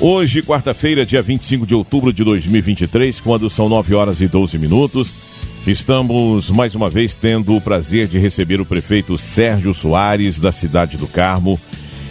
Hoje, quarta-feira, dia 25 de outubro de 2023, quando são 9 horas e 12 minutos, estamos mais uma vez tendo o prazer de receber o prefeito Sérgio Soares, da cidade do Carmo.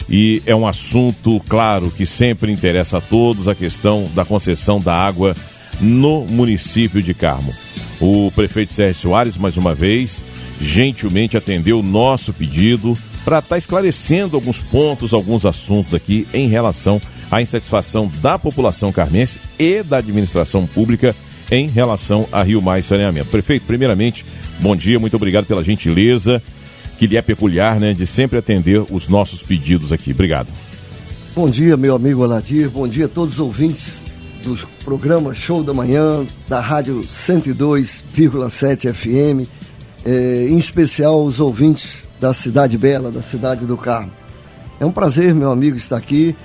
E é um assunto, claro, que sempre interessa a todos, a questão da concessão da água no município de Carmo. O prefeito Sérgio Soares, mais uma vez, gentilmente atendeu o nosso pedido para estar esclarecendo alguns pontos, alguns assuntos aqui em relação à insatisfação da população carmense e da administração pública em relação a Rio Mais Saneamento. Prefeito, primeiramente, bom dia, muito obrigado pela gentileza que lhe é peculiar, né, de sempre atender os nossos pedidos aqui. Obrigado. Bom dia, meu amigo Aladir, bom dia a todos os ouvintes do programa Show da Manhã, da Rádio 102,7 FM, em especial os ouvintes da Cidade Bela, da cidade do Carmo. É um prazer, meu amigo, estar aqui.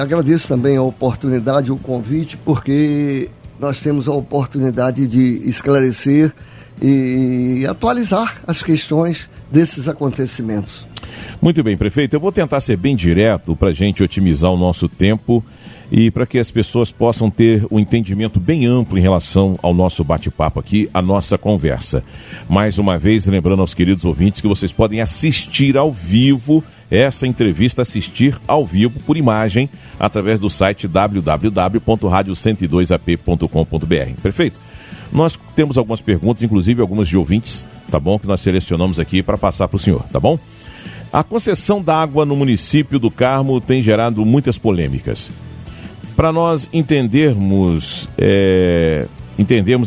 Agradeço também a oportunidade, o convite, porque nós temos a oportunidade de esclarecer e atualizar as questões desses acontecimentos. Muito bem, prefeito, eu vou tentar ser bem direto para a gente otimizar o nosso tempo e para que as pessoas possam ter um entendimento bem amplo em relação ao nosso bate-papo aqui, a nossa conversa. Mais uma vez, lembrando aos queridos ouvintes que vocês podem assistir ao vivo essa entrevista, assistir ao vivo por imagem através do site www.radio102ap.com.br. Perfeito? Nós temos algumas perguntas, inclusive algumas de ouvintes, tá bom? Que nós selecionamos aqui para passar para o senhor, tá bom? A concessão da água no município do Carmo tem gerado muitas polêmicas. Para nós entendermos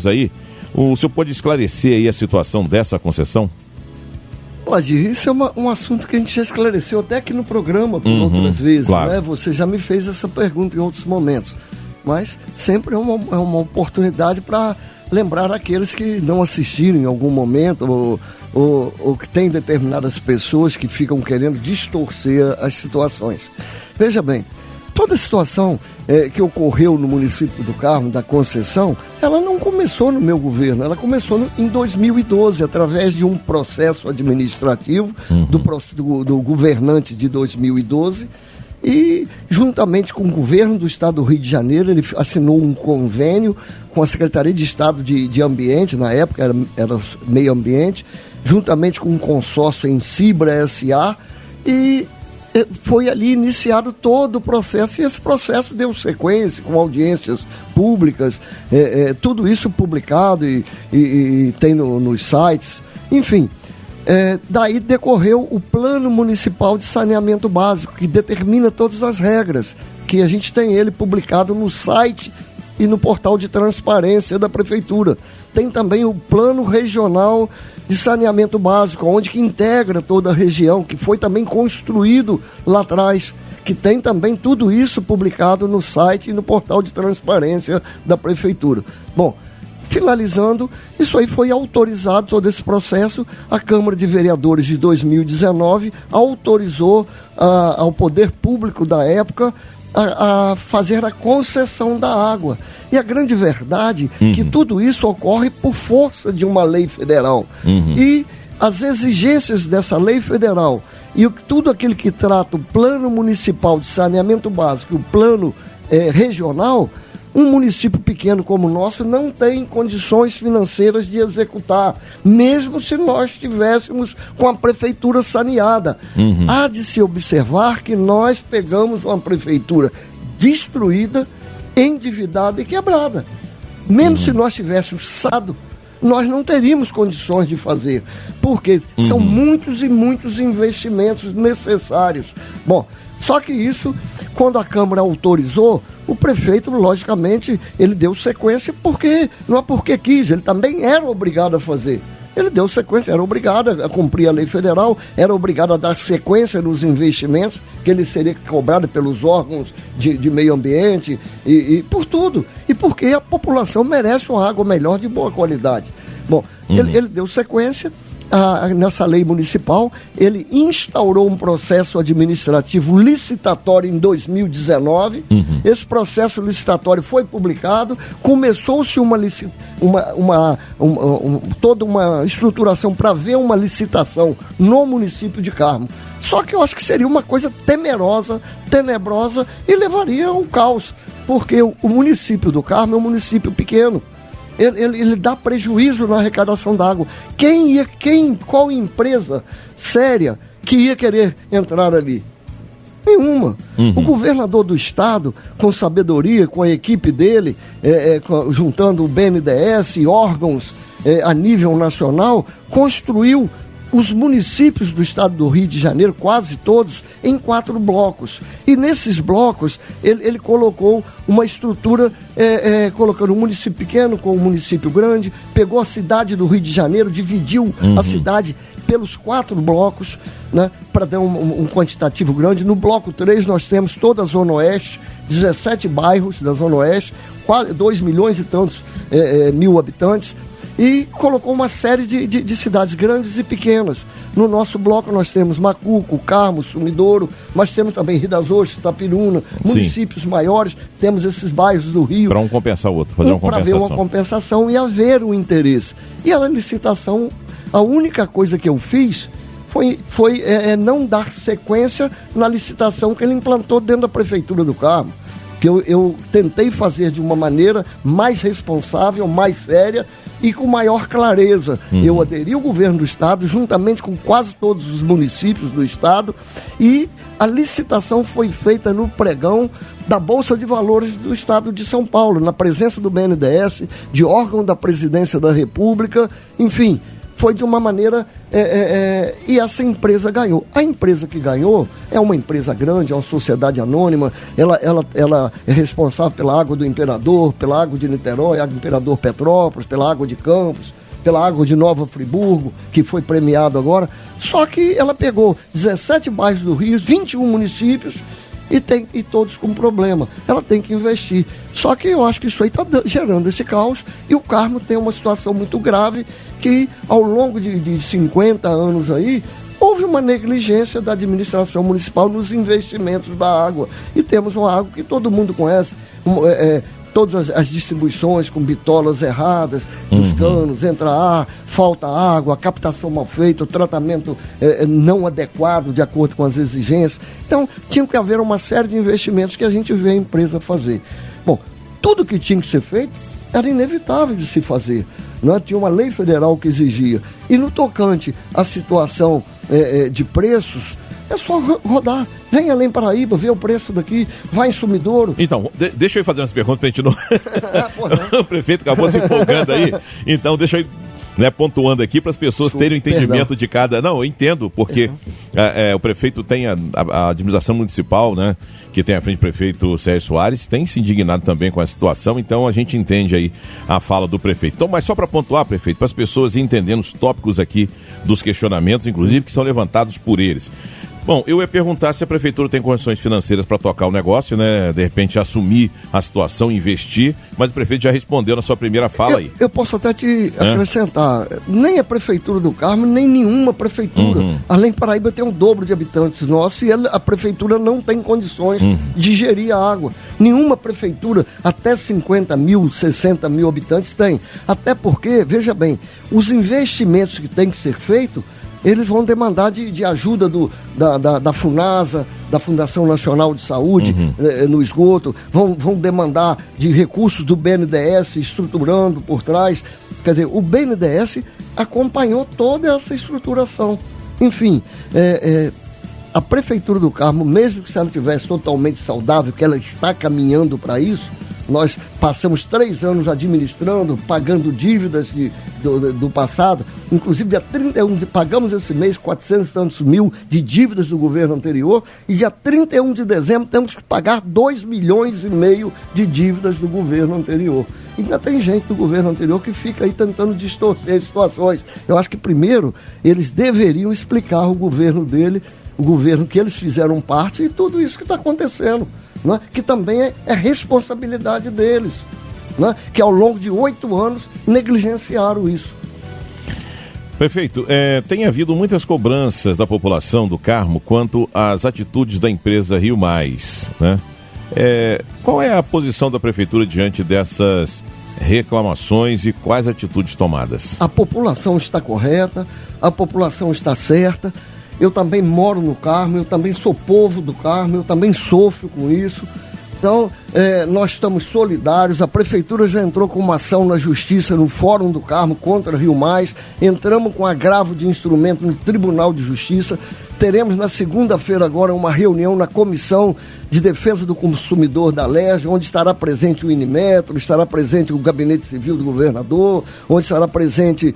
aí, o senhor pode esclarecer aí a situação dessa concessão? Pode, isso é um assunto que a gente já esclareceu até aqui no programa por outras vezes, claro, né? Você já me fez essa pergunta em outros momentos, mas sempre é uma oportunidade para lembrar aqueles que não assistiram em algum momento ou que tem determinadas pessoas que ficam querendo distorcer as situações. Veja bem, toda a situação que ocorreu no município do Carmo, da concessão, ela não começou no meu governo, ela começou em 2012, através de um processo administrativo do governante de 2012, e juntamente com o governo do estado do Rio de Janeiro, ele assinou um convênio com a Secretaria de Estado de Ambiente, na época era Meio Ambiente, juntamente com um consórcio em Cibra S.A., e foi ali iniciado todo o processo, e esse processo deu sequência com audiências públicas, tudo isso publicado e tem nos sites, enfim. Daí decorreu o Plano Municipal de Saneamento Básico, que determina todas as regras, que a gente tem ele publicado no site e no portal de transparência da Prefeitura. Tem também o Plano Regional de Saneamento Básico, onde que integra toda a região, que foi também construído lá atrás, que tem também tudo isso publicado no site e no portal de transparência da Prefeitura. Bom, finalizando, isso aí foi autorizado, todo esse processo. A Câmara de Vereadores de 2019 autorizou ao poder público da época a fazer a concessão da água. E a grande verdade é que tudo isso ocorre por força de uma lei federal. E as exigências dessa lei federal e tudo aquilo que trata o Plano Municipal de Saneamento Básico e o Plano Regional, um município pequeno como o nosso não tem condições financeiras de executar, mesmo se nós estivéssemos com a prefeitura saneada. Há de se observar que nós pegamos uma prefeitura destruída, endividada e quebrada. Mesmo se nós tivéssemos SADO, nós não teríamos condições de fazer, porque são muitos e muitos investimentos necessários. Bom, só que isso, quando a Câmara autorizou, o prefeito, logicamente, ele deu sequência não é porque quis, ele também era obrigado a fazer. Ele deu sequência, era obrigado a cumprir a lei federal, era obrigado a dar sequência nos investimentos, que ele seria cobrado pelos órgãos de meio ambiente e por tudo. E porque a população merece uma água melhor, de boa qualidade. Bom, ele deu sequência nessa lei municipal, ele instaurou um processo administrativo licitatório em 2019. Esse processo licitatório foi publicado, começou-se toda uma estruturação para ver uma licitação no município de Carmo. Só que eu acho que seria uma coisa temerosa, tenebrosa e levaria ao caos, porque o município do Carmo é um município pequeno. Ele dá prejuízo na arrecadação d'água. Qual empresa séria que ia querer entrar ali? Nenhuma. O governador do estado, com sabedoria, com a equipe dele, juntando o BNDES e órgãos a nível nacional, construiu os municípios do estado do Rio de Janeiro, quase todos, em 4 blocos. E nesses blocos, ele colocou uma estrutura, colocando um município pequeno com um município grande, pegou a cidade do Rio de Janeiro, dividiu a cidade pelos 4 blocos, né, para dar um quantitativo grande. No bloco 3, nós temos toda a Zona Oeste, 17 bairros da Zona Oeste, 2 milhões e tantos mil habitantes, e colocou uma série de cidades grandes e pequenas. No nosso bloco nós temos Macuco, Carmo, Sumidouro, mas temos também Rio das Ostras, Itapiruna, municípios maiores, temos esses bairros do Rio. Para um compensar o outro, fazer uma compensação. Para ver uma compensação e haver um interesse. E a licitação, a única coisa que eu fiz foi não dar sequência na licitação que ele implantou dentro da Prefeitura do Carmo. Que eu tentei fazer de uma maneira mais responsável, mais séria e com maior clareza. Eu aderi ao governo do estado, juntamente com quase todos os municípios do estado, e a licitação foi feita no pregão da Bolsa de Valores do estado de São Paulo, na presença do BNDES, de órgão da Presidência da República, enfim, foi de uma maneira... e essa empresa ganhou. A empresa que ganhou é uma empresa grande, é uma sociedade anônima, ela é responsável pela água do Imperador, pela água de Niterói, água do Imperador Petrópolis, pela água de Campos, pela água de Nova Friburgo, que foi premiado agora. Só que ela pegou 17 bairros do Rio, 21 municípios, e todos com problema. Ela tem que investir. Só que eu acho que isso aí está gerando esse caos, e o Carmo tem uma situação muito grave, que ao longo de 50 anos aí, houve uma negligência da administração municipal nos investimentos da água. E temos uma água que todo mundo conhece, todas as distribuições com bitolas erradas dos canos, entra ar, falta água, a captação mal feita, o tratamento não adequado de acordo com as exigências. Então, tinha que haver uma série de investimentos que a gente vê a empresa fazer. Bom, tudo que tinha que ser feito era inevitável de se fazer. Não é? Tinha uma lei federal que exigia. E no tocante à situação de preços, é só rodar. Vem além Paraíba, vê o preço daqui, vai em Sumidouro. Então, deixa eu fazer umas perguntas pra gente não... O prefeito acabou se empolgando aí. Então, deixa eu pontuando aqui para as pessoas terem o entendimento de cada... Não, eu entendo, porque o prefeito tem a administração municipal, né, que tem à frente o prefeito Sérgio Soares, tem se indignado também com a situação, então a gente entende aí a fala do prefeito. Então, mas só para pontuar, prefeito, para as pessoas entendendo os tópicos aqui dos questionamentos, inclusive, que são levantados por eles. Bom, eu ia perguntar se a prefeitura tem condições financeiras para tocar o negócio, né? De repente assumir a situação, investir, mas o prefeito já respondeu na sua primeira fala aí. Eu posso até te acrescentar, nem a prefeitura do Carmo, nem nenhuma prefeitura. Além Paraíba tem o dobro de habitantes nossos e a prefeitura não tem condições de gerir a água. Nenhuma prefeitura, até 50 mil, 60 mil habitantes tem. Até porque, veja bem, os investimentos que têm que ser feitos, eles vão demandar de ajuda da FUNASA, da Fundação Nacional de Saúde, no esgoto, vão demandar de recursos do BNDES estruturando por trás. Quer dizer, o BNDES acompanhou toda essa estruturação. Enfim, a Prefeitura do Carmo, mesmo que se ela estivesse totalmente saudável, que ela está caminhando para isso, nós passamos 3 anos administrando, pagando dívidas do passado, inclusive dia 31, pagamos esse mês 400 e tantos mil de dívidas do governo anterior, e dia 31 de dezembro temos que pagar 2,5 milhões de dívidas do governo anterior. Ainda tem gente do governo anterior que fica aí tentando distorcer as situações. Eu acho que primeiro eles deveriam explicar ao governo dele, o governo que eles fizeram parte, e tudo isso que está acontecendo. Né? Que também é responsabilidade deles, né? Que ao longo de 8 anos negligenciaram isso. Prefeito, tem havido muitas cobranças da população do Carmo quanto às atitudes da empresa Rio Mais, né? Qual é a posição da prefeitura diante dessas reclamações e quais atitudes tomadas? A população está correta, a população está certa. Eu também moro no Carmo, eu também sou povo do Carmo, eu também sofro com isso. Então, nós estamos solidários. A prefeitura já entrou com uma ação na justiça, no Fórum do Carmo, contra Rio Mais. Entramos com agravo de instrumento no Tribunal de Justiça. Teremos na segunda-feira agora uma reunião na Comissão de Defesa do Consumidor da LERJ, onde estará presente o Inimetro, estará presente o Gabinete Civil do Governador, onde estará presente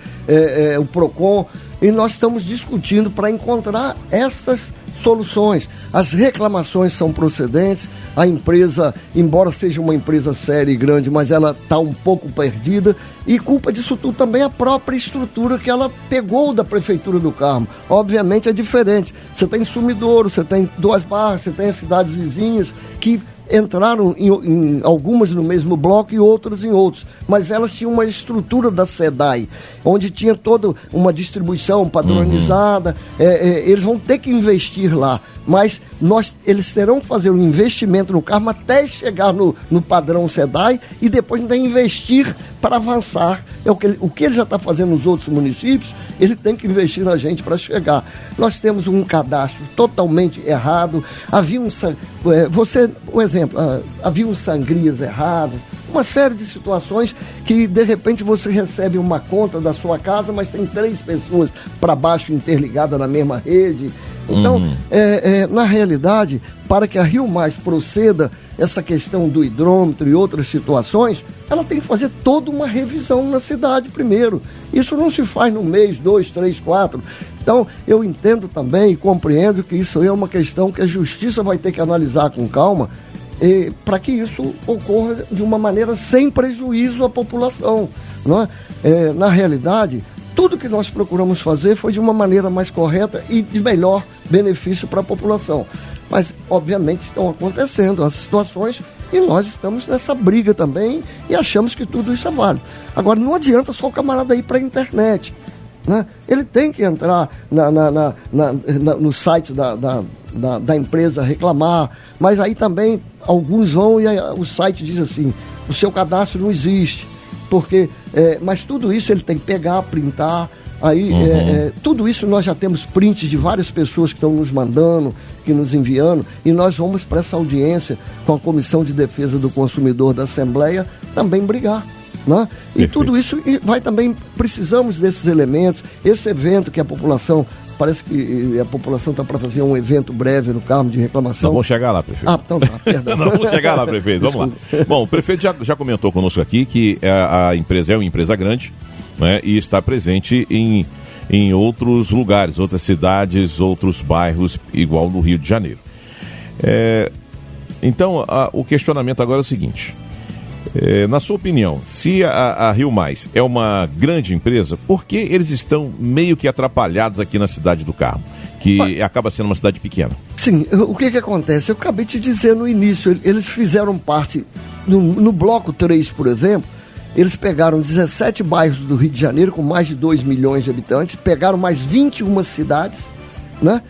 o PROCON. E nós estamos discutindo para encontrar essas soluções. As reclamações são procedentes, a empresa, embora seja uma empresa séria e grande, mas ela está um pouco perdida, e culpa disso tudo também a própria estrutura que ela pegou da Prefeitura do Carmo. Obviamente é diferente, você tem Sumidouro, você tem Duas Barras, você tem as cidades vizinhas que entraram em algumas no mesmo bloco e outras em outros, mas elas tinham uma estrutura da SEDAI, onde tinha toda uma distribuição padronizada. Eles vão ter que investir lá, mas eles terão que fazer um investimento no Carmo até chegar no padrão SEDAI e depois ainda investir para avançar. O que ele já está fazendo nos outros municípios, ele tem que investir na gente para chegar. Nós temos um cadastro totalmente errado, havia havia sangrias erradas, uma série de situações que de repente você recebe uma conta da sua casa, mas tem 3 pessoas para baixo interligadas na mesma rede. Então, na realidade, para que a Rio Mais proceda essa questão do hidrômetro e outras situações, ela tem que fazer toda uma revisão na cidade primeiro. Isso não se faz num mês, 2, 3, 4. Então, eu entendo também e compreendo que isso é uma questão que a justiça vai ter que analisar com calma, para que isso ocorra de uma maneira sem prejuízo à população, não é? Na realidade, tudo que nós procuramos fazer foi de uma maneira mais correta e de melhor benefício para a população. Mas, obviamente, estão acontecendo as situações e nós estamos nessa briga também e achamos que tudo isso é válido. Agora, não adianta só o camarada ir para a internet, né? Ele tem que entrar no site da empresa reclamar, mas aí também alguns vão e o site diz assim, o seu cadastro não existe, porque, mas tudo isso ele tem que pegar, printar, aí tudo isso nós já temos prints de várias pessoas que estão nos mandando, que nos enviando, e nós vamos para essa audiência com a Comissão de Defesa do Consumidor da Assembleia também brigar, né? E tudo isso vai também, precisamos desses elementos, esse evento que a população, parece que a população está para fazer um evento breve no Carmo de reclamação. Vamos chegar lá, prefeito. Então tá, perdão. Vamos chegar lá, prefeito, vamos lá. Bom, o prefeito já comentou conosco aqui que a empresa é uma empresa grande, né, e está presente em outros lugares, outras cidades, outros bairros, igual no Rio de Janeiro. Então, o questionamento agora é o seguinte. Na sua opinião, se a Rio Mais é uma grande empresa, por que eles estão meio que atrapalhados aqui na cidade do Carmo, que acaba sendo uma cidade pequena? Sim, o que acontece? Eu acabei de te dizer no início, eles fizeram parte, no bloco 3, por exemplo, eles pegaram 17 bairros do Rio de Janeiro com mais de 2 milhões de habitantes, pegaram mais 21 cidades, né?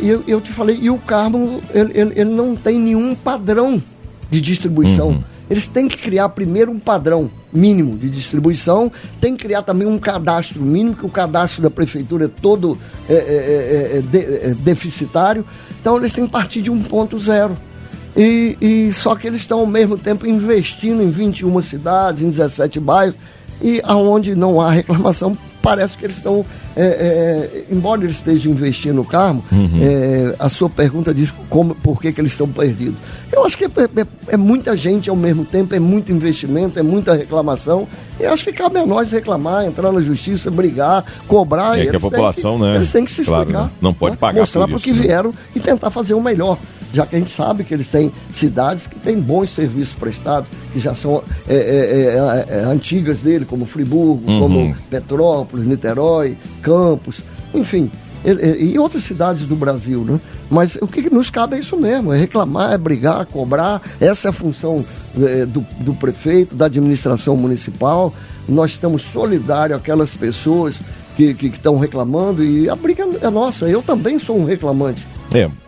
E eu te falei, e o Carmo, ele não tem nenhum padrão de distribuição. Eles têm que criar primeiro um padrão mínimo de distribuição, tem que criar também um cadastro mínimo, que o cadastro da prefeitura é todo deficitário. Então eles têm que partir de um ponto zero. E só que eles estão ao mesmo tempo investindo em 21 cidades, em 17 bairros, e aonde não há reclamação, parece que eles estão, embora eles estejam investindo no Carmo, a sua pergunta diz por que eles estão perdidos. Eu acho que é muita gente ao mesmo tempo, é muito investimento, é muita reclamação, e acho que cabe a nós reclamar, entrar na justiça, brigar, cobrar. Que a população, eles têm que se explicar. Claro, não pode pagar mostrar por isso, isso, que vieram e tentar fazer o melhor. Já que a gente sabe que eles têm cidades que têm bons serviços prestados, que já são antigas dele, como Friburgo, como Petrópolis, Niterói, Campos, enfim, e outras cidades do Brasil, né? Mas o que nos cabe é isso mesmo, é reclamar, é brigar, cobrar. Essa é a função do prefeito, da administração municipal. Nós estamos solidários àquelas pessoas que estão reclamando, e a briga é nossa. Eu também sou um reclamante.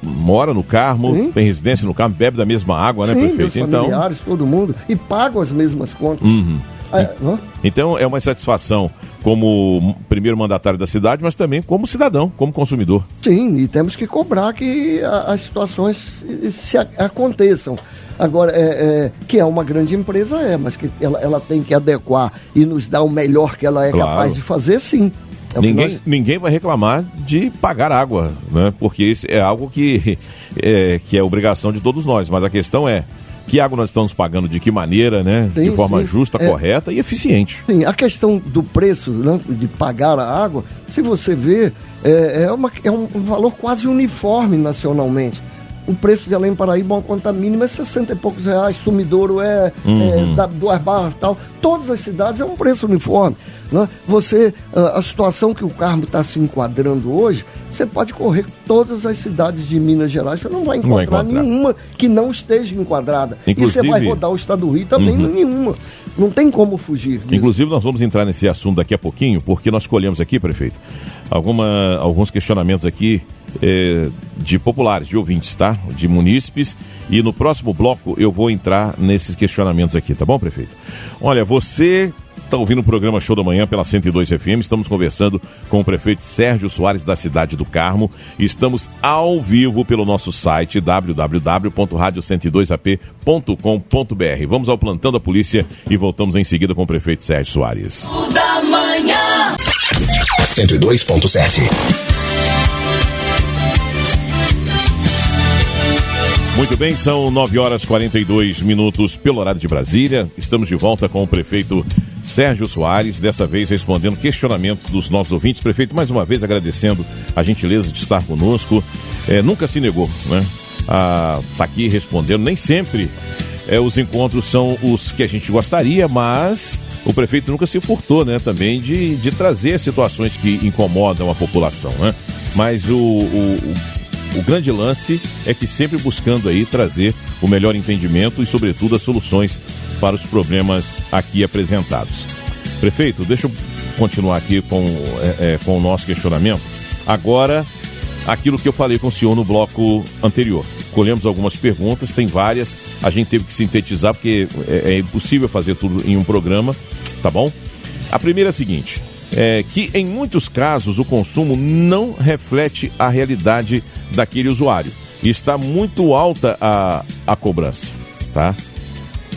Mora no Carmo, sim, tem residência no Carmo, bebe da mesma água, né, sim, prefeito? Meus familiares, todo mundo, e pagam as mesmas contas. Então é uma satisfação como primeiro mandatário da cidade, mas também como cidadão, como consumidor. Sim, e temos que cobrar que as situações aconteçam. Agora, que é uma grande empresa, mas que ela tem que adequar e nos dar o melhor que ela é capaz de fazer, sim. Ninguém vai reclamar de pagar água, né? Porque isso é algo que é obrigação de todos nós, mas a questão é que água nós estamos pagando, de que maneira, né? Sim, de forma justa, correta e eficiente. Sim, a questão do preço, né, de pagar a água, se você vê, é um valor quase uniforme nacionalmente. O preço de Além Paraíba, uma conta mínima, é 60 e poucos reais, Sumidouro Duas Barras e tal. Todas as cidades é um preço uniforme. Né? A situação que o Carmo está se enquadrando hoje, você pode correr todas as cidades de Minas Gerais, você não vai encontrar nenhuma que não esteja enquadrada. Inclusive, e você vai rodar o estado do Rio também, nenhuma. Não tem como fugir disso. Inclusive, nós vamos entrar nesse assunto daqui a pouquinho, porque nós colhemos aqui, prefeito, alguns questionamentos aqui de populares, de ouvintes, tá? De munícipes, e no próximo bloco eu vou entrar nesses questionamentos aqui, tá bom, prefeito? Olha, você está ouvindo o programa Show da Manhã pela 102 FM, estamos conversando com o prefeito Sérgio Soares da cidade do Carmo, estamos ao vivo pelo nosso site www.radio102ap.com.br. Vamos ao plantão da polícia e voltamos em seguida com o prefeito Sérgio Soares. Show da Manhã 102.7. Muito bem, são 9h42 pelo horário de Brasília. Estamos de volta com o prefeito Sérgio Soares, dessa vez respondendo questionamentos dos nossos ouvintes. Prefeito, mais uma vez agradecendo a gentileza de estar conosco. Nunca se negou, né? Tá aqui respondendo. Nem sempre os encontros são os que a gente gostaria, mas o prefeito nunca se furtou, né? Também de trazer situações que incomodam a população, né? Mas o grande lance é que sempre buscando aí trazer o melhor entendimento e, sobretudo, as soluções para os problemas aqui apresentados. Prefeito, deixa eu continuar aqui com o nosso questionamento. Agora, aquilo que eu falei com o senhor no bloco anterior. Colhemos algumas perguntas, tem várias, a gente teve que sintetizar porque é impossível fazer tudo em um programa, tá bom? A primeira é a seguinte, que em muitos casos o consumo não reflete a realidade daquele usuário e está muito alta a cobrança, tá?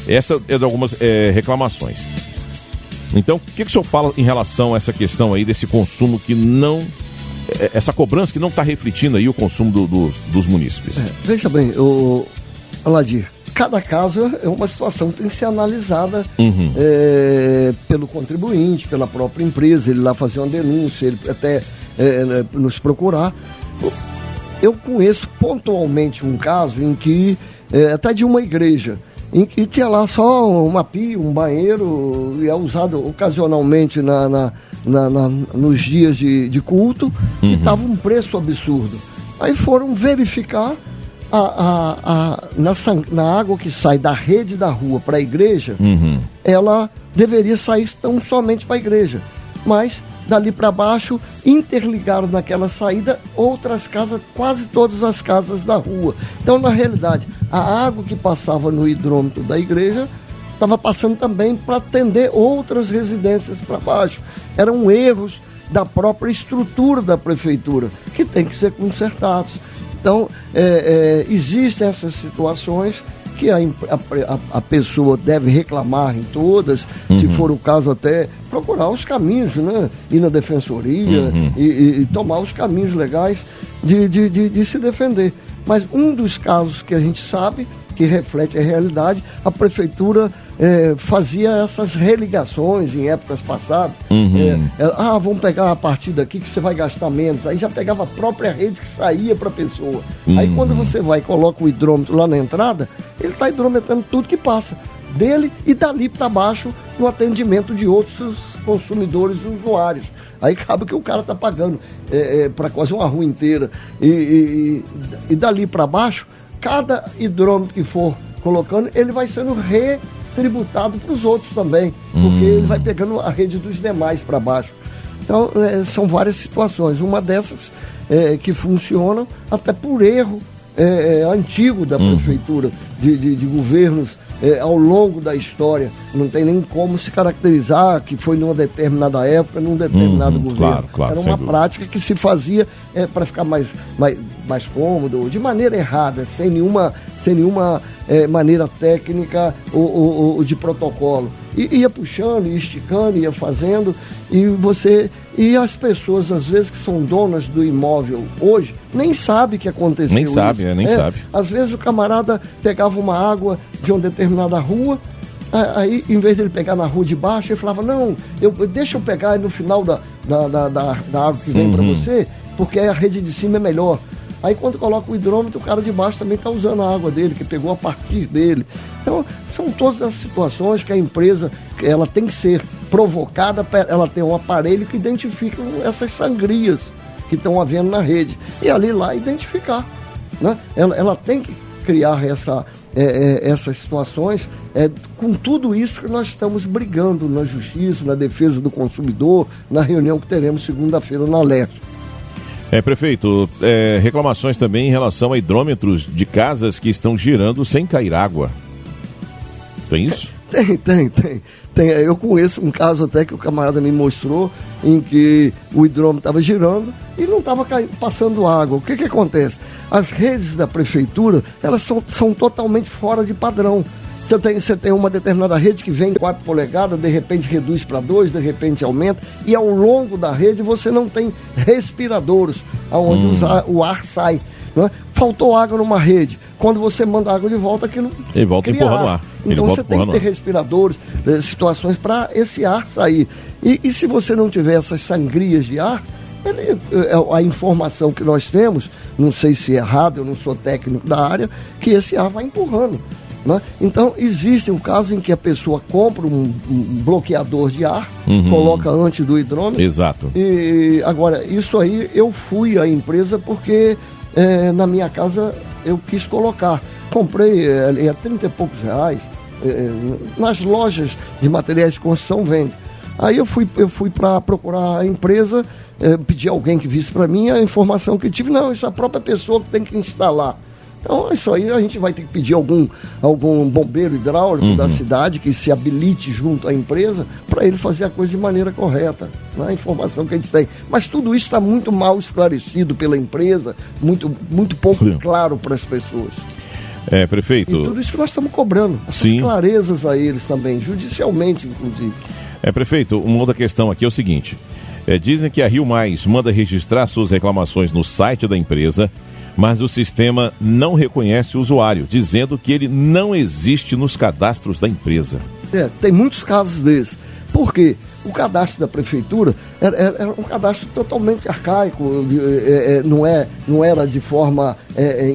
Essa é de algumas reclamações. Então, o que o senhor fala em relação a essa questão aí desse consumo que não... essa cobrança que não está refletindo aí o consumo dos munícipes? Veja bem, Aladir, cada caso é uma situação que tem que ser analisada pelo contribuinte, pela própria empresa, ele lá fazer uma denúncia, ele até nos procurar. Eu conheço pontualmente um caso em que, até de uma igreja, em que tinha lá só uma pia, um banheiro, e é usado ocasionalmente nos dias de culto, e estava um preço absurdo. Aí foram verificar na água que sai da rede da rua para a igreja, ela deveria sair tão somente para a igreja, mas dali para baixo interligaram naquela saída outras casas, quase todas as casas da rua. Então, na realidade, a água que passava no hidrômetro da igreja estava passando também para atender outras residências para baixo. Eram erros da própria estrutura da prefeitura que tem que ser consertados. Então, existem essas situações que a pessoa deve reclamar em todas, se for o caso até procurar os caminhos, né? Ir na defensoria e tomar os caminhos legais de se defender. Mas um dos casos que a gente sabe, que reflete a realidade, a prefeitura fazia essas religações em épocas passadas. Vamos pegar a partir daqui que você vai gastar menos. Aí já pegava a própria rede que saía para a pessoa. Aí quando você vai e coloca o hidrômetro lá na entrada, ele está hidrometrando tudo que passa dele e dali para baixo no atendimento de outros consumidores e usuários. Aí acaba que o cara está pagando para quase uma rua inteira. E dali para baixo, cada hidrômetro que for colocando, ele vai sendo retributado para os outros também, porque ele vai pegando a rede dos demais para baixo. Então, são várias situações. Uma dessas que funcionam até por erro antigo da prefeitura, de governos ao longo da história. Não tem nem como se caracterizar que foi numa determinada época, num determinado governo. Claro, era uma prática que se fazia para ficar mais cômodo, de maneira errada, sem nenhuma maneira técnica ou de protocolo. E ia puxando, ia esticando, ia fazendo, e as pessoas, às vezes, que são donas do imóvel hoje, nem sabem o que aconteceu. Nem sabe. Às vezes o camarada pegava uma água de uma determinada rua, aí, em vez dele pegar na rua de baixo, ele falava, não, deixa eu pegar no final da água que vem para você, porque a rede de cima é melhor. Aí quando coloca o hidrômetro, o cara de baixo também está usando a água dele, que pegou a partir dele. Então, são todas as situações que a empresa ela tem que ser provocada, ela tem um aparelho que identifica essas sangrias que estão havendo na rede. E ali lá identificar. Né? Ela tem que criar essas situações com tudo isso que nós estamos brigando na justiça, na defesa do consumidor, na reunião que teremos segunda-feira na LERJ. Prefeito, reclamações também em relação a hidrômetros de casas que estão girando sem cair água. Tem isso? Tem. Eu conheço um caso até que o camarada me mostrou, em que o hidrômetro estava girando e não estava passando água. O que acontece? As redes da prefeitura, elas são totalmente fora de padrão. Você tem uma determinada rede que vem 4 polegadas, de repente reduz para 2, de repente aumenta, e ao longo da rede você não tem respiradores, onde o ar sai. Né? Faltou água numa rede. Quando você manda água de volta, aquilo ele volta empurrando ar. Então você tem que ter respiradores, situações para esse ar sair. E se você não tiver essas sangrias de ar, a informação que nós temos, não sei se é errado, eu não sou técnico da área, que esse ar vai empurrando. Né? Então, existe um caso em que a pessoa compra um bloqueador de ar, coloca antes do hidrômetro. Exato. E agora, isso aí eu fui à empresa porque na minha casa eu quis colocar. Comprei a 30 e poucos reais, nas lojas de materiais de construção vende. Aí eu fui para procurar a empresa, pedi alguém que visse para mim, a informação que tive, não, isso é a própria pessoa que tem que instalar. Então, isso aí a gente vai ter que pedir algum bombeiro hidráulico da cidade que se habilite junto à empresa para ele fazer a coisa de maneira correta, né? A informação que a gente tem. Mas tudo isso está muito mal esclarecido pela empresa, muito pouco claro para as pessoas. Prefeito. E tudo isso que nós estamos cobrando, essas clarezas a eles também, judicialmente, inclusive. Prefeito, uma outra questão aqui é o seguinte, dizem que a Rio Mais manda registrar suas reclamações no site da empresa, mas o sistema não reconhece o usuário, dizendo que ele não existe nos cadastros da empresa. Tem muitos casos desses. Por quê? O cadastro da prefeitura era um cadastro totalmente arcaico, não era de forma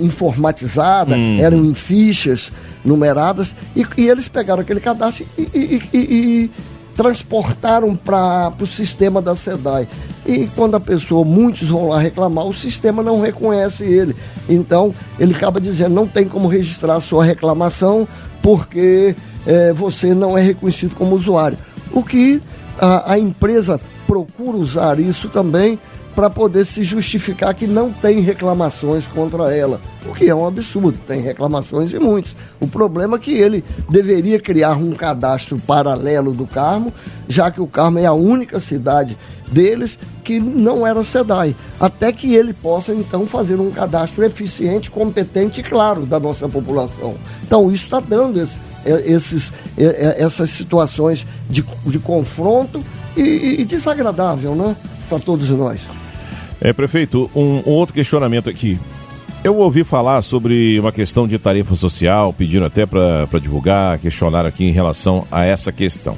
informatizada, eram em fichas numeradas, e eles pegaram aquele cadastro e transportaram para o sistema da SEDAI. E quando muitos vão lá reclamar, o sistema não reconhece ele. Então, ele acaba dizendo, não tem como registrar a sua reclamação porque você não é reconhecido como usuário. O que a empresa procura usar isso também para poder se justificar que não tem reclamações contra ela, o que é um absurdo, tem reclamações e muitas. O problema é que ele deveria criar um cadastro paralelo do Carmo, já que o Carmo é a única cidade deles que não era SEDAI, até que ele possa então fazer um cadastro eficiente, competente e claro da nossa população. Então isso está dando essas situações de confronto e desagradável, né, para todos nós. Prefeito, um outro questionamento aqui. Eu ouvi falar sobre uma questão de tarifa social, pedindo até para divulgar, questionar aqui em relação a essa questão.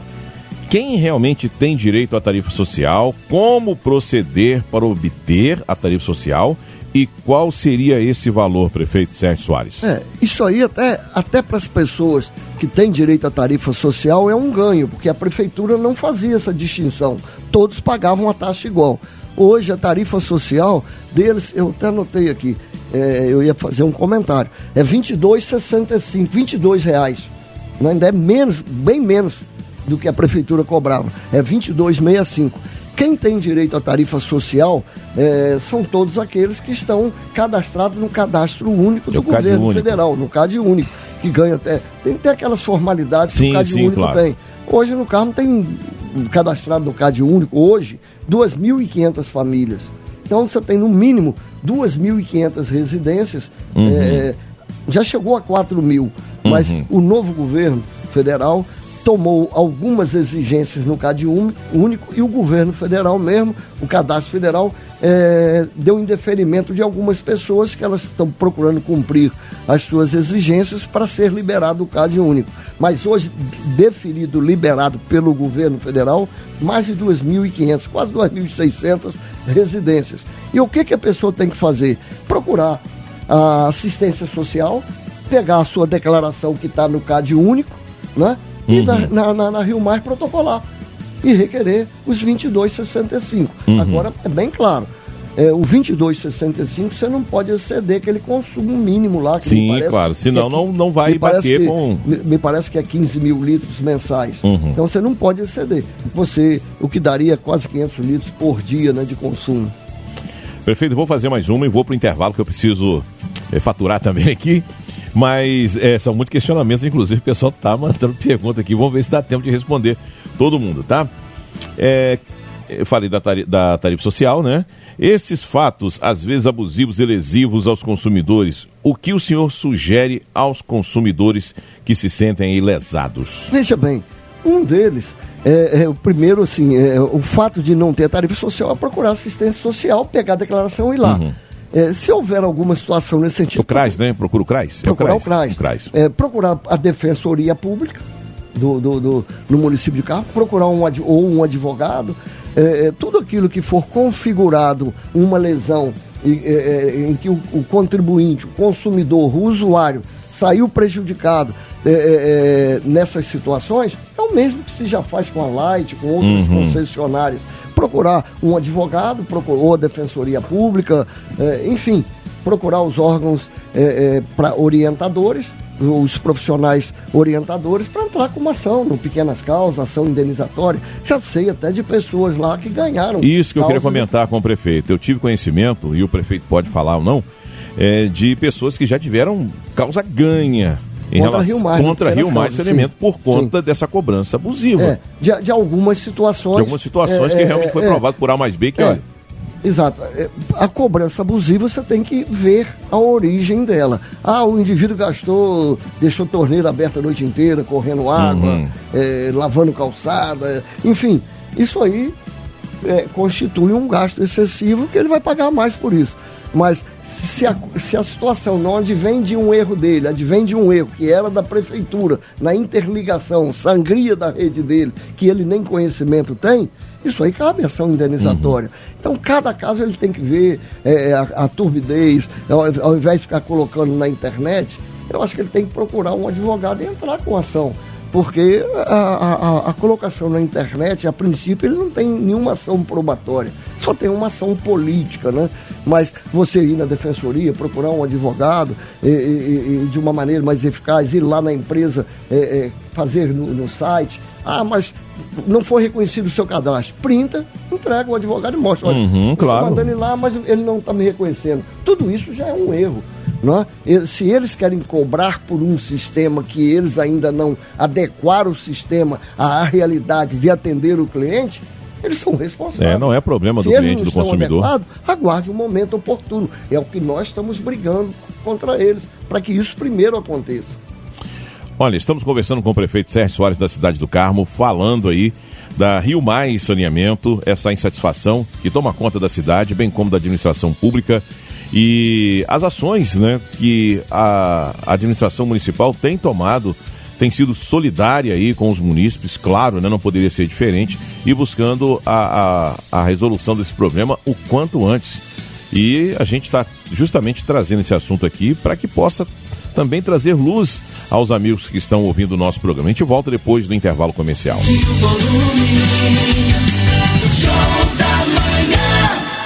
Quem realmente tem direito à tarifa social, como proceder para obter a tarifa social e qual seria esse valor, prefeito Sérgio Soares? Isso aí até para as pessoas que têm direito à tarifa social é um ganho, porque a prefeitura não fazia essa distinção, todos pagavam a taxa igual. Hoje a tarifa social deles, eu até anotei aqui, eu ia fazer um comentário, é R$22,65, R$22, ainda é menos, bem menos do que a prefeitura cobrava, é R$22,65. Quem tem direito à tarifa social são todos aqueles que estão cadastrados no cadastro único do governo federal, no CAD único, que ganha até... Tem que ter aquelas formalidades que o CAD único claro. Tem. Hoje no Carmo tem cadastrado no CAD único, hoje, 2.500 famílias. Então você tem no mínimo 2.500 residências, já chegou a 4.000, mas o novo governo federal tomou algumas exigências no CAD único e o governo federal mesmo, o cadastro federal, deu indeferimento de algumas pessoas que elas estão procurando cumprir as suas exigências para ser liberado o CAD único. Mas hoje, deferido, liberado pelo governo federal, mais de 2.500, quase 2.600 residências. E o que a pessoa tem que fazer? Procurar a assistência social, pegar a sua declaração que está no CAD único, né? E na Rio Mais protocolar e requerer os 22,65. Agora, é bem claro, o 22,65 você não pode exceder aquele consumo mínimo lá. Que sim, claro, senão não vai bater com... Me parece que é 15 mil litros mensais. Então você não pode exceder. O que daria quase 500 litros por dia, né, de consumo. Prefeito, vou fazer mais uma e vou para o intervalo que eu preciso faturar também aqui. Mas são muitos questionamentos, inclusive o pessoal está mandando pergunta aqui. Vamos ver se dá tempo de responder todo mundo, tá? Eu falei da tarifa social, né? Esses fatos, às vezes abusivos e lesivos aos consumidores, o que o senhor sugere aos consumidores que se sentem lesados? Veja bem, um deles o primeiro, assim, o fato de não ter tarifa social é procurar assistência social, pegar a declaração e ir lá. Se houver alguma situação nesse sentido... O CRAS, né? Procura o CRAS. Procurar o CRAS. Procurar a Defensoria Pública no município de Carmo, procurar um advogado. Tudo aquilo que for configurado uma lesão em que o contribuinte, o consumidor, o usuário saiu prejudicado nessas situações, é o mesmo que se já faz com a Light, com outras concessionárias. Procurar um advogado, ou a Defensoria Pública, enfim, procurar os órgãos orientadores, os profissionais orientadores, para entrar com uma ação no Pequenas Causas, ação indenizatória. Já sei até de pessoas lá que ganharam. Isso que eu queria comentar com o prefeito. Eu tive conhecimento, e o prefeito pode falar ou não, de pessoas que já tiveram causa ganha contra Rio Mais Saneamento por conta dessa cobrança abusiva. De algumas situações. De algumas situações que realmente foi provado por A mais B que olha. Exato. A cobrança abusiva você tem que ver a origem dela. O indivíduo deixou a torneira aberta a noite inteira, correndo água, lavando calçada, enfim, isso aí constitui um gasto excessivo que ele vai pagar mais por isso. Mas se a situação não advém de um erro dele, advém de um erro que era da prefeitura, na interligação, sangria da rede dele, que ele nem conhecimento tem, isso aí cabe ação indenizatória. Então, cada caso ele tem que ver a turbidez, ao invés de ficar colocando na internet, eu acho que ele tem que procurar um advogado e entrar com ação. Porque a colocação na internet, a princípio, ele não tem nenhuma ação probatória, só tem uma ação política, né? Mas você ir na defensoria, procurar um advogado e de uma maneira mais eficaz, ir lá na empresa, fazer no site, mas não foi reconhecido o seu cadastro, printa, entrega o advogado e mostra, olha, claro. Estou mandando ele lá, mas ele não está me reconhecendo. Tudo isso já é um erro. Se eles querem cobrar por um sistema que eles ainda não adequaram o sistema à realidade de atender o cliente, eles são responsáveis. Não é problema do cliente, do consumidor. Aguarde um momento oportuno. É o que nós estamos brigando contra eles, para que isso primeiro aconteça. Olha, estamos conversando com o prefeito Sérgio Soares da cidade do Carmo, falando aí da Rio Mais Saneamento, essa insatisfação que toma conta da cidade, bem como da administração pública. E as ações, né, que a administração municipal tem tomado, tem sido solidária aí com os munícipes, claro, né, não poderia ser diferente, e buscando a resolução desse problema o quanto antes. E a gente está justamente trazendo esse assunto aqui para que possa também trazer luz aos amigos que estão ouvindo o nosso programa. A gente volta depois do intervalo comercial.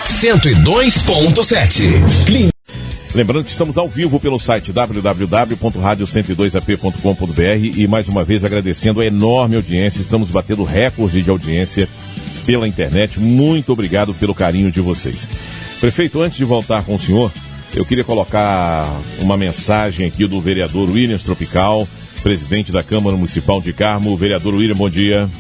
102.7. Lembrando que estamos ao vivo pelo site www.radio102ap.com.br e mais uma vez agradecendo a enorme audiência. Estamos batendo recorde de audiência pela internet. Muito obrigado pelo carinho de vocês. Prefeito, antes de voltar com o senhor, eu queria colocar uma mensagem aqui do vereador Williams Tropical, presidente da Câmara Municipal de Carmo. Vereador William, bom dia.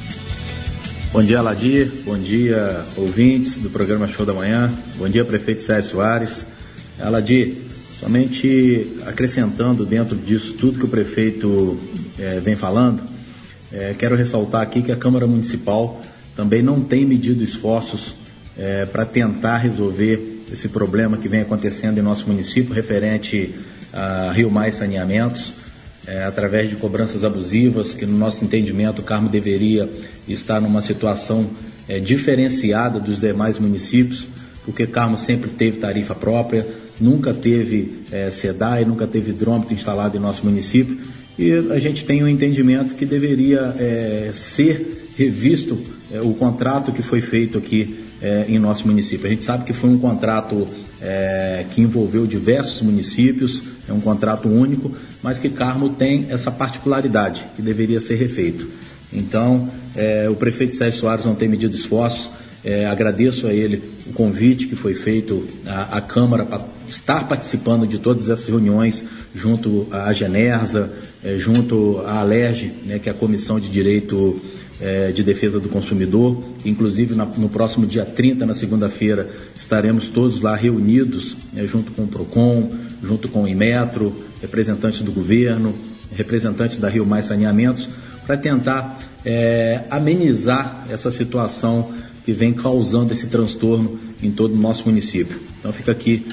Bom dia, Aladir. Bom dia, ouvintes do programa Show da Manhã. Bom dia, prefeito Sérgio Soares. Aladir, somente acrescentando dentro disso tudo que o prefeito vem falando, quero ressaltar aqui que a Câmara Municipal também não tem medido esforços para tentar resolver esse problema que vem acontecendo em nosso município, referente a Rio Mais Saneamentos, através de cobranças abusivas, que no nosso entendimento o Carmo deveria estar numa situação diferenciada dos demais municípios, porque Carmo sempre teve tarifa própria, nunca teve SEDAI, nunca teve hidrômetro instalado em nosso município, e a gente tem um entendimento que deveria ser revisto o contrato que foi feito aqui em nosso município. A gente sabe que foi um contrato que envolveu diversos municípios, é um contrato único, mas que Carmo tem essa particularidade que deveria ser refeito. Então, o prefeito Sérgio Soares não tem medido esforços. Agradeço a ele o convite que foi feito à Câmara para estar participando de todas essas reuniões junto à Genersa, junto à Alerj, que é a Comissão de Direito de Defesa do Consumidor. Inclusive no próximo dia 30, na segunda-feira, estaremos todos lá reunidos, junto com o PROCON, junto com o Inmetro, representantes do governo, representantes da Rio Mais Saneamentos, para tentar amenizar essa situação que vem causando esse transtorno em todo o nosso município. Então fica aqui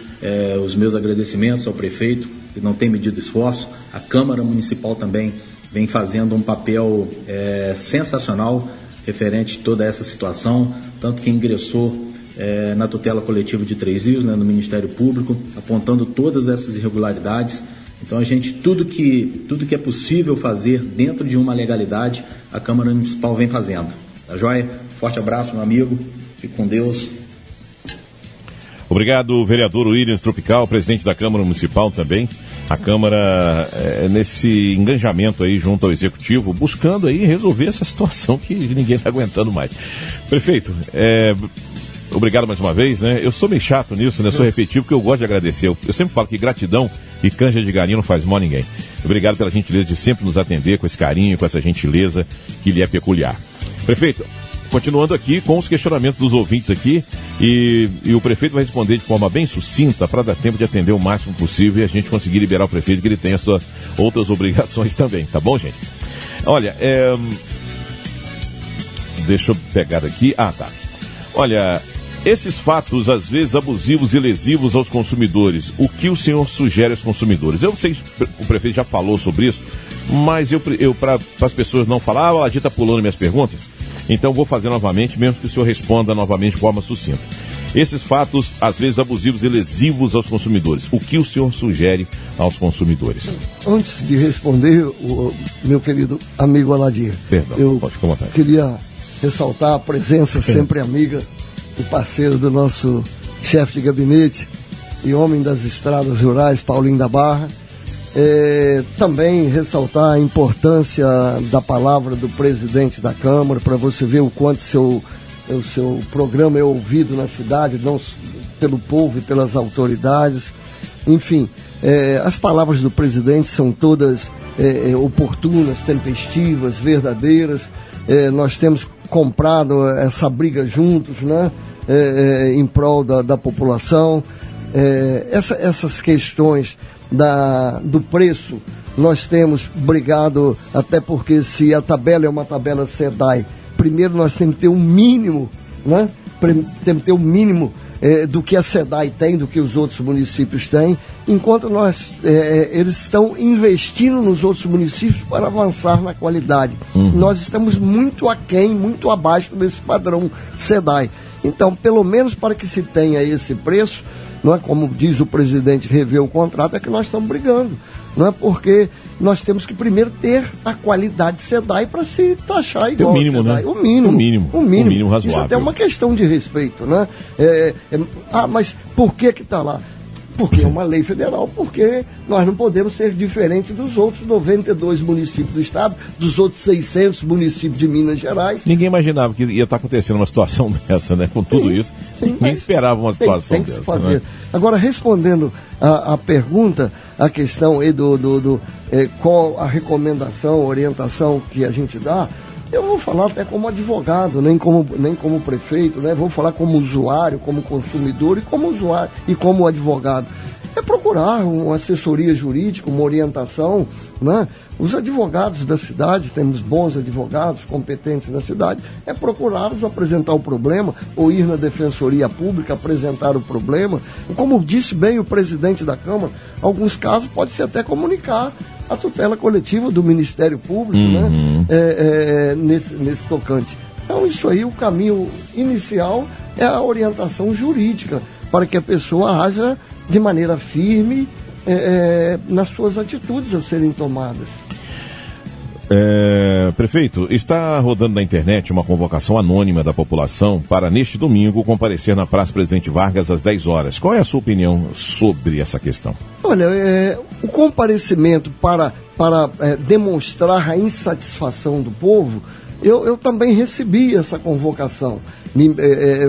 os meus agradecimentos ao prefeito, que não tem medido esforço. A Câmara Municipal também vem fazendo um papel sensacional referente a toda essa situação, tanto que ingressou na tutela coletiva de Três Rios, no Ministério Público, apontando todas essas irregularidades. Então a gente, tudo que é possível fazer dentro de uma legalidade, a Câmara Municipal vem fazendo. Tá joia? Forte abraço, meu amigo. Fique com Deus. Obrigado, vereador Williams Tropical, presidente da Câmara Municipal também. A Câmara nesse engajamento aí junto ao Executivo, buscando aí resolver essa situação que ninguém está aguentando mais. Prefeito, obrigado mais uma vez, né? Eu sou meio chato nisso, né? Sou repetitivo porque eu gosto de agradecer. Eu sempre falo que gratidão e canja de galinha não faz mal a ninguém. Obrigado pela gentileza de sempre nos atender com esse carinho, com essa gentileza que lhe é peculiar. Prefeito, continuando aqui com os questionamentos dos ouvintes aqui, e o prefeito vai responder de forma bem sucinta para dar tempo de atender o máximo possível e a gente conseguir liberar o prefeito, que ele tem as suas outras obrigações também, tá bom, gente? Olha, deixa eu pegar aqui. Tá. Olha, esses fatos, às vezes, abusivos e lesivos aos consumidores, o que o senhor sugere aos consumidores? Eu sei que o prefeito já falou sobre isso, mas eu para as pessoas não falar, a gente está pulando minhas perguntas, então vou fazer novamente, mesmo que o senhor responda novamente de forma sucinta. Esses fatos, às vezes, abusivos e lesivos aos consumidores, o que o senhor sugere aos consumidores? Antes de responder, meu querido amigo Aladir, perdão, pode comentar. Queria ressaltar a presença sempre amiga e parceiro do nosso chefe de gabinete e homem das estradas rurais, Paulinho da Barra. Também ressaltar a importância da palavra do presidente da Câmara, para você ver o quanto o seu programa é ouvido na cidade, não pelo povo e pelas autoridades. Enfim, as palavras do presidente são todas oportunas, tempestivas, verdadeiras. Nós temos comprado essa briga juntos, né? Em prol da população. Essas questões do preço, nós temos brigado, até porque se a tabela é uma tabela SEDAI, primeiro nós temos que ter um mínimo, né? Temos que ter um mínimo do que a SEDAI tem, do que os outros municípios têm, enquanto eles estão investindo nos outros municípios para avançar na qualidade. Nós estamos muito aquém, muito abaixo desse padrão SEDAI. Então, pelo menos para que se tenha esse preço, não é, como diz o presidente, rever o contrato, é que nós estamos brigando. Não é, porque nós temos que primeiro ter a qualidade SEDAI para se taxar igual o mínimo, SEDAI. Né? O mínimo razoável. Isso até é uma questão de respeito, né? Mas por que está lá? porque é uma lei federal, porque nós não podemos ser diferentes dos outros 92 municípios do estado, dos outros 600 municípios de Minas Gerais. Ninguém imaginava que ia estar acontecendo uma situação dessa, né? Com tudo isso, ninguém esperava uma situação tem que dessa. Se fazer. Né? Agora, respondendo a pergunta, a questão aí qual a recomendação, a orientação que a gente dá, eu vou falar até como advogado, nem como prefeito, né? Vou falar como usuário, como consumidor e como usuário e como advogado. É procurar uma assessoria jurídica, uma orientação, né? Os advogados da cidade, temos bons advogados competentes na cidade, é procurá-los apresentar o problema, ou ir na Defensoria Pública apresentar o problema. Como disse bem o presidente da Câmara, alguns casos pode-se até comunicar a tutela coletiva do Ministério Público, né? Nesse tocante. Então, isso aí, o caminho inicial é a orientação jurídica, para que a pessoa haja de maneira firme nas suas atitudes a serem tomadas. Prefeito, está rodando na internet uma convocação anônima da população para, neste domingo, comparecer na Praça Presidente Vargas às 10 horas. Qual é a sua opinião sobre essa questão? Olha, o comparecimento para demonstrar a insatisfação do povo, eu também recebi essa convocação.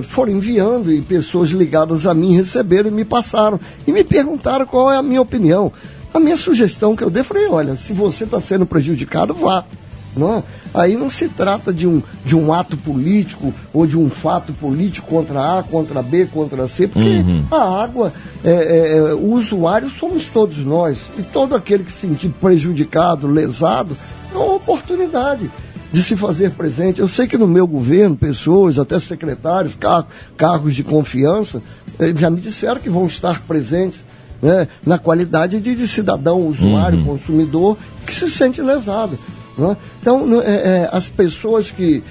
Foram enviando e pessoas ligadas a mim receberam e me passaram. E me perguntaram qual é a minha opinião. A minha sugestão que eu dei, falei, olha, se você está sendo prejudicado, vá. Não? Aí não se trata de um ato político ou de um fato político contra A, contra B, contra C, porque a água, o usuário somos todos nós. E todo aquele que se sentir prejudicado, lesado, é uma oportunidade de se fazer presente. Eu sei que no meu governo, pessoas, até secretários, cargos de confiança, já me disseram que vão estar presentes, né, na qualidade de cidadão, usuário, consumidor, que se sente lesado. Né? Então, as pessoas que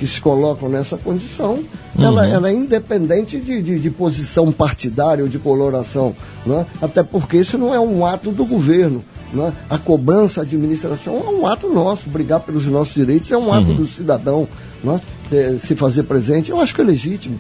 se colocam nessa condição, ela é independente de posição partidária ou de coloração. Né? Até porque isso não é um ato do governo. Né? A cobrança, a administração é um ato nosso, brigar pelos nossos direitos é um ato do cidadão, né? Se fazer presente, eu acho que é legítimo.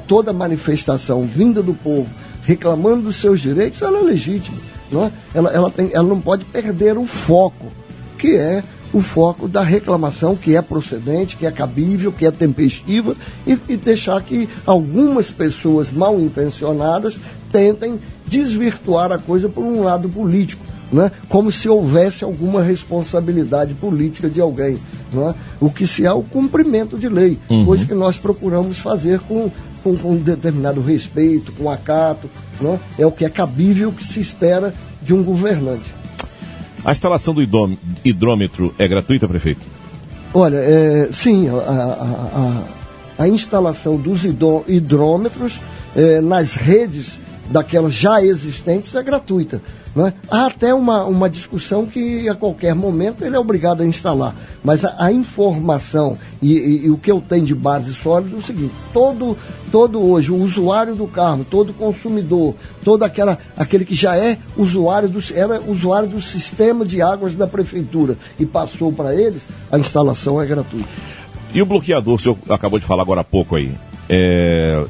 Toda manifestação vinda do povo reclamando dos seus direitos, ela é legítima. Né? Ela não pode perder o foco, que é o foco da reclamação, que é procedente, que é cabível, que é tempestiva, e deixar que algumas pessoas mal intencionadas tentem desvirtuar a coisa por um lado político. Né? Como se houvesse alguma responsabilidade política de alguém. Né? O que se há é o cumprimento de lei, coisa que nós procuramos fazer com um determinado respeito, com acato. Né? É o que é cabível, o que se espera de um governante. A instalação do hidrômetro é gratuita, prefeito? Olha, sim, a instalação dos hidrômetros nas redes daquelas já existentes é gratuita. Né? Há até uma discussão que a qualquer momento ele é obrigado a instalar, mas a informação e o que eu tenho de base sólida é o seguinte: todo hoje o usuário do carro, todo consumidor, todo aquele que já era usuário do sistema de águas da prefeitura e passou para eles, a instalação é gratuita. E o bloqueador, o senhor acabou de falar agora há pouco aí,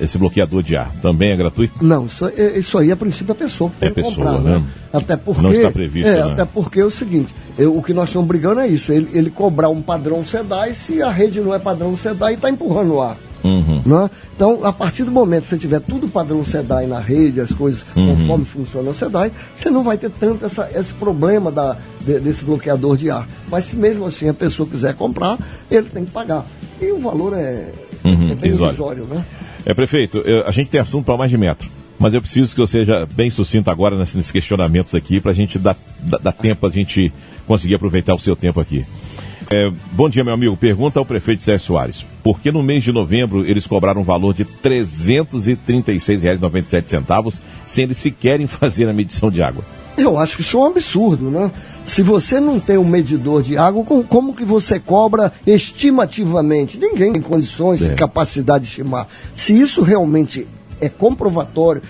esse bloqueador de ar também é gratuito? Não, isso aí a princípio a pessoa que tem que comprar, né? Até porque, não está previsto, né? Até porque é o seguinte, o que nós estamos brigando é isso, ele cobrar um padrão SEDAI, se a rede não é padrão SEDAI, está empurrando o ar. Né? Então, a partir do momento que você tiver tudo padrão SEDAI na rede, as coisas conforme funciona o SEDAI, você não vai ter tanto esse problema desse bloqueador de ar. Mas se mesmo assim a pessoa quiser comprar, ele tem que pagar. E o valor é bem irrisório, né? Prefeito, a gente tem assunto para mais de metro, mas eu preciso que eu seja bem sucinto agora nesses questionamentos aqui, para a gente dar tempo, a gente conseguir aproveitar o seu tempo aqui. Bom dia, meu amigo. Pergunta ao prefeito Sérgio Soares: por que no mês de novembro eles cobraram um valor de R$ 336,97 sem eles sequerem fazer a medição de água? Eu acho que isso é um absurdo, né? Se você não tem um medidor de água, como que você cobra estimativamente? Ninguém tem condições de capacidade de estimar. Se isso realmente é comprovatório,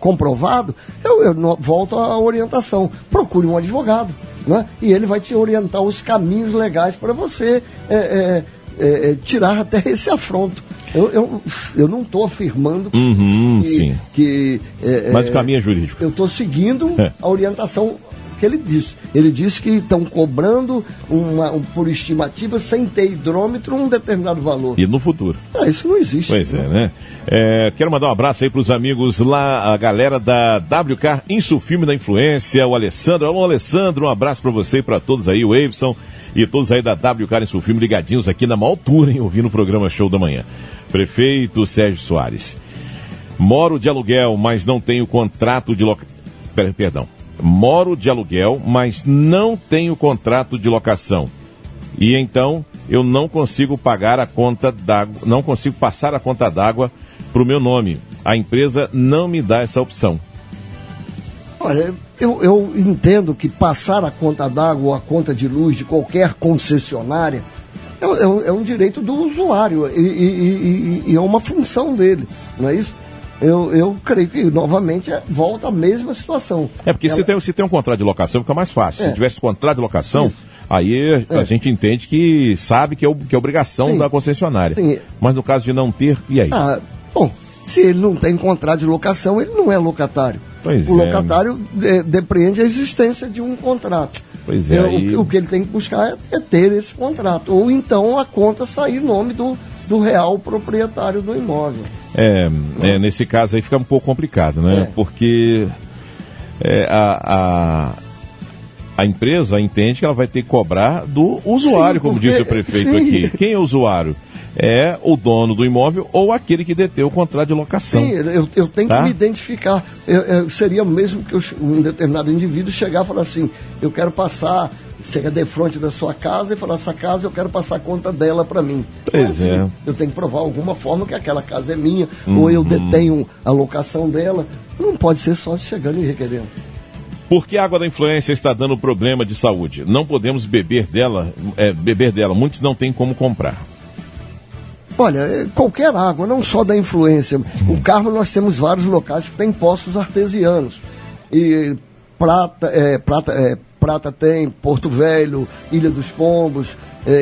comprovado, eu volto à orientação. Procure um advogado, né? E ele vai te orientar os caminhos legais para você tirar até esse afronto. Eu não estou afirmando mas o caminho é jurídico. Eu estou seguindo a orientação que ele disse. Ele disse que estão cobrando por estimativa, sem ter hidrômetro, um determinado valor. E no futuro? Isso não existe. Pois é, né? Quero mandar um abraço aí para os amigos lá, a galera da WK Insufilme da Influência, o Alessandro. Alô, Alessandro, um abraço para você e para todos aí, o Eivson e todos aí da WK Insufilme ligadinhos aqui na maior altura, hein, ouvindo o programa Show da Manhã. Prefeito Sérgio Soares. Moro de aluguel, mas não tenho contrato de Moro de aluguel, mas não tenho contrato de locação. E então eu não consigo pagar a conta d'água, não consigo passar a conta d'água para o meu nome. A empresa não me dá essa opção. Olha, eu entendo que passar a conta d'água ou a conta de luz de qualquer concessionária é um direito do usuário e é uma função dele, não é isso? Eu creio que, novamente, volta à mesma situação. Porque se tem um contrato de locação, fica mais fácil. Se tivesse contrato de locação, aí a gente entende que sabe que é obrigação da concessionária. Sim. Mas no caso de não ter, e aí? Bom, se ele não tem contrato de locação, ele não é locatário. O locatário depreende a existência de um contrato. Pois é. O que ele tem que buscar é ter esse contrato. Ou então a conta sair em nome do real proprietário do imóvel. Nesse caso aí fica um pouco complicado, né? Porque a empresa entende que ela vai ter que cobrar do usuário, como disse o prefeito aqui. Quem é o usuário? É o dono do imóvel ou aquele que detém o contrato de locação. Sim, eu tenho que me identificar. Seria mesmo que um determinado indivíduo chegar e falar assim, eu quero passar, chega de frente da sua casa e falar, essa casa eu quero passar a conta dela para mim. Pois é. Eu tenho que provar alguma forma que aquela casa é minha, ou eu detenho a locação dela. Não pode ser só chegando e requerendo. Porque a água da influência está dando problema de saúde. Não podemos beber dela. Muitos não têm como comprar. Olha, qualquer água, não só da influência. O Carmo, nós temos vários locais que têm poços artesianos. E Prata tem, Porto Velho, Ilha dos Pombos,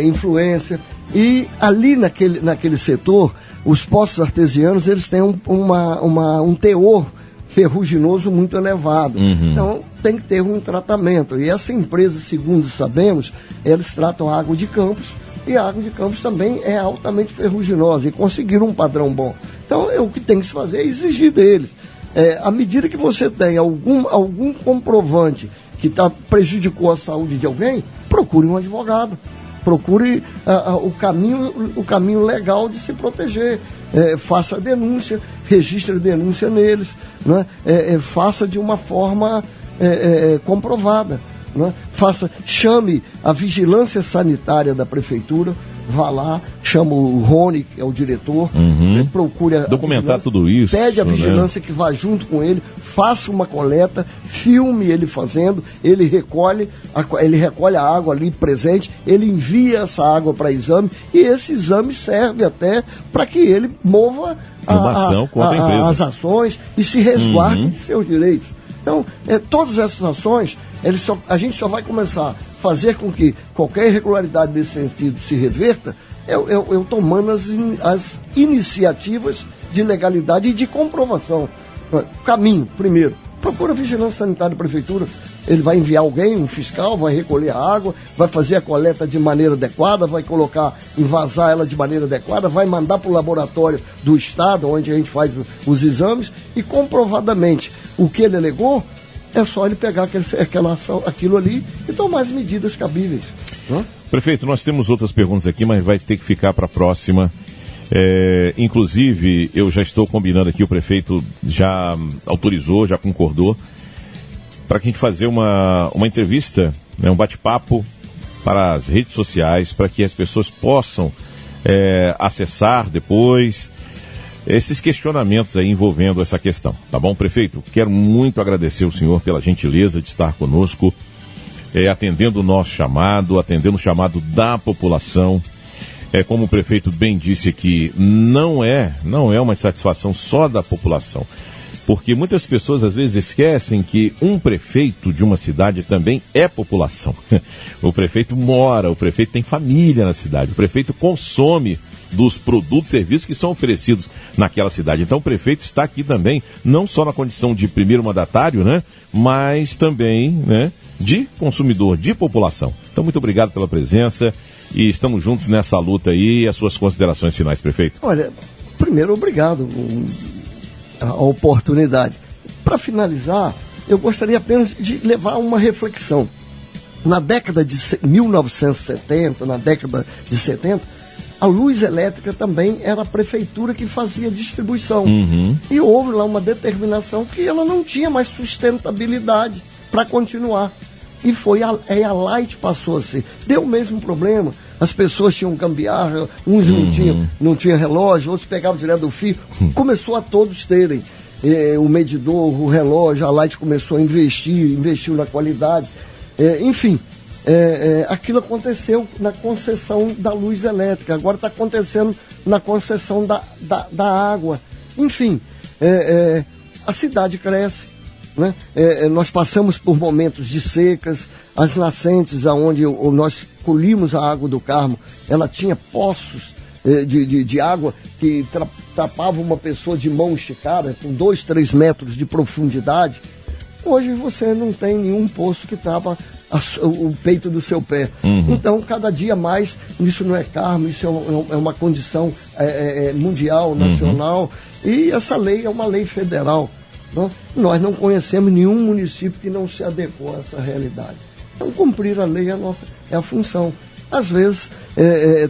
Influência. E ali naquele setor, os poços artesianos, eles têm um teor ferruginoso muito elevado. Então, tem que ter um tratamento. E essa empresa, segundo sabemos, eles tratam a água de Campos, e a água de Campos também é altamente ferruginosa, e conseguiram um padrão bom. Então, o que tem que se fazer é exigir deles. À medida que você tem algum comprovante que prejudicou a saúde de alguém, procure um advogado. Procure o caminho legal de se proteger. Faça a denúncia, registre a denúncia neles, né? Faça de uma forma comprovada. Né? Chame a vigilância sanitária da prefeitura, vá lá, chama o Rony, que é o diretor, procure documentar tudo isso, pede a vigilância que vá junto com ele, faça uma coleta, filme ele fazendo, ele recolhe a água ali presente, ele envia essa água para exame, e esse exame serve até para que ele mova as ações e se resguarde de seus direitos. Então, todas essas ações, a gente só vai começar a fazer com que qualquer irregularidade nesse sentido se reverta, eu tomando as iniciativas de legalidade e de comprovação. Caminho, primeiro, procura a vigilância sanitária da prefeitura, ele vai enviar alguém, um fiscal, vai recolher a água, vai fazer a coleta de maneira adequada, vai envasar ela de maneira adequada, vai mandar para o laboratório do estado, onde a gente faz os exames, e comprovadamente o que ele alegou, é só ele pegar aquilo ali e tomar as medidas cabíveis. Né? Prefeito, nós temos outras perguntas aqui, mas vai ter que ficar para a próxima. Inclusive, eu já estou combinando aqui, o prefeito já autorizou, já concordou, para que a gente fazer uma entrevista, né, um bate-papo para as redes sociais, para que as pessoas possam acessar depois esses questionamentos aí envolvendo essa questão, tá bom, prefeito? Quero muito agradecer o senhor pela gentileza de estar conosco, atendendo o nosso chamado, atendendo o chamado da população. Como o prefeito bem disse aqui, não é uma satisfação só da população, porque muitas pessoas às vezes esquecem que um prefeito de uma cidade também é população. O prefeito mora, o prefeito tem família na cidade, o prefeito consome dos produtos e serviços que são oferecidos naquela cidade. Então o prefeito está aqui também, não só na condição de primeiro mandatário, né, mas também, né, de consumidor, de população. Então muito obrigado pela presença e estamos juntos nessa luta aí. As suas considerações finais, prefeito? Olha, primeiro, obrigado a oportunidade. Para finalizar, eu gostaria apenas de levar uma reflexão. Na década de 1970, na década de 70, a luz elétrica também era a prefeitura que fazia distribuição. E houve lá uma determinação que ela não tinha mais sustentabilidade para continuar. E a Light passou a ser. Deu o mesmo problema. As pessoas tinham gambiarra, uns não tinham relógio, outros pegavam direto do fio. Começou a todos terem o medidor, o relógio. A Light começou a investiu na qualidade. Enfim, aquilo aconteceu na concessão da luz elétrica. Agora está acontecendo na concessão da água. Enfim, a cidade cresce, né? Nós passamos por momentos de secas. As nascentes onde nós colhimos a água do Carmo, ela tinha poços de água que tapavam uma pessoa de mão esticada, com 2, 3 metros de profundidade. Hoje você não tem nenhum poço que tapa o peito do seu pé. Então, cada dia mais, isso não é Carmo, isso é uma condição mundial, nacional, e essa lei é uma lei federal. Né? Nós não conhecemos nenhum município que não se adequou a essa realidade. Então, cumprir a lei é a função. Às vezes,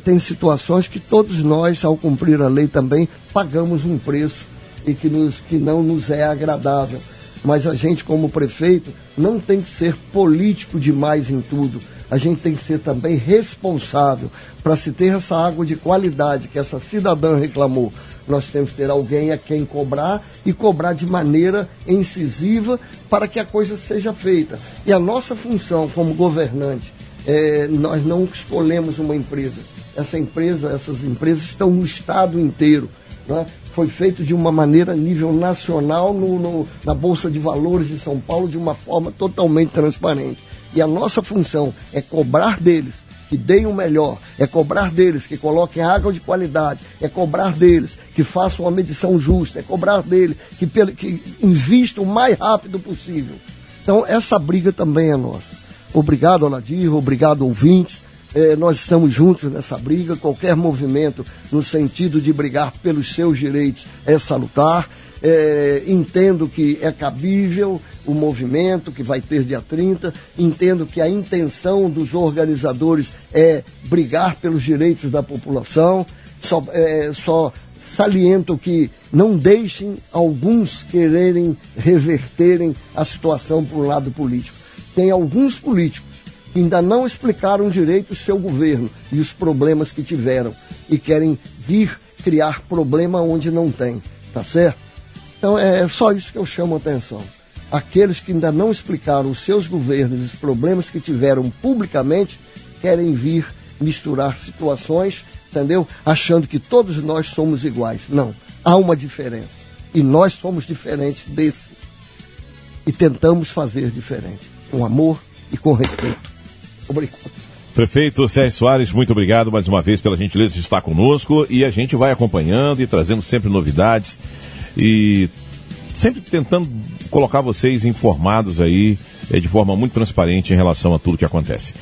tem situações que todos nós, ao cumprir a lei também, pagamos um preço e que não nos é agradável. Mas a gente, como prefeito, não tem que ser político demais em tudo. A gente tem que ser também responsável para se ter essa água de qualidade que essa cidadã reclamou. Nós temos que ter alguém a quem cobrar e cobrar de maneira incisiva para que a coisa seja feita. E a nossa função como governante, nós não escolhemos uma empresa. Essas empresas estão no estado inteiro, né? Foi feito de uma maneira a nível nacional na Bolsa de Valores de São Paulo de uma forma totalmente transparente. E a nossa função é cobrar deles que deem o melhor, é cobrar deles que coloquem água de qualidade, é cobrar deles que façam uma medição justa, é cobrar deles que invistam o mais rápido possível. Então essa briga também é nossa. Obrigado, Aladir, obrigado, ouvintes. Nós estamos juntos nessa briga. Qualquer movimento no sentido de brigar pelos seus direitos é salutar. Entendo que é cabível o movimento que vai ter dia 30. Entendo que a intenção dos organizadores é brigar pelos direitos da população. Só saliento que não deixem alguns quererem reverterem a situação para o lado político. Tem alguns políticos que ainda não explicaram direito o seu governo e os problemas que tiveram e querem vir criar problema onde não tem, tá certo? Então é só isso que eu chamo a atenção. Aqueles que ainda não explicaram os seus governos e os problemas que tiveram publicamente querem vir misturar situações, entendeu? Achando que todos nós somos iguais. Não, há uma diferença e nós somos diferentes desses e tentamos fazer diferente, com amor e com respeito. Obrigado. Prefeito Sérgio Soares, muito obrigado mais uma vez pela gentileza de estar conosco e a gente vai acompanhando e trazendo sempre novidades e sempre tentando colocar vocês informados aí de forma muito transparente em relação a tudo que acontece.